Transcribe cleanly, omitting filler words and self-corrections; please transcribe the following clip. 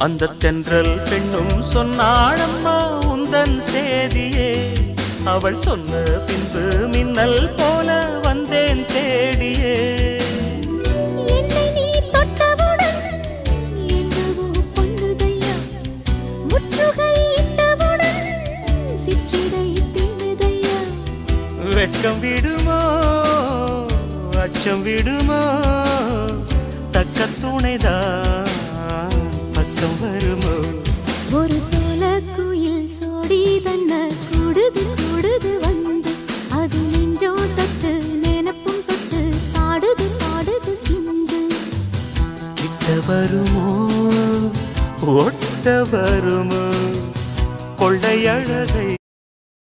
அந்த தென்றல் பெண்ணும் சொன்னாளம்மா உந்தன் சேதியே அவள் சொன்ன பின்பு மின்னல் போல வந்தேன் தேடியே வெட்கம் விடுமோ அச்சம் விடுமோ தக்க துணைதான்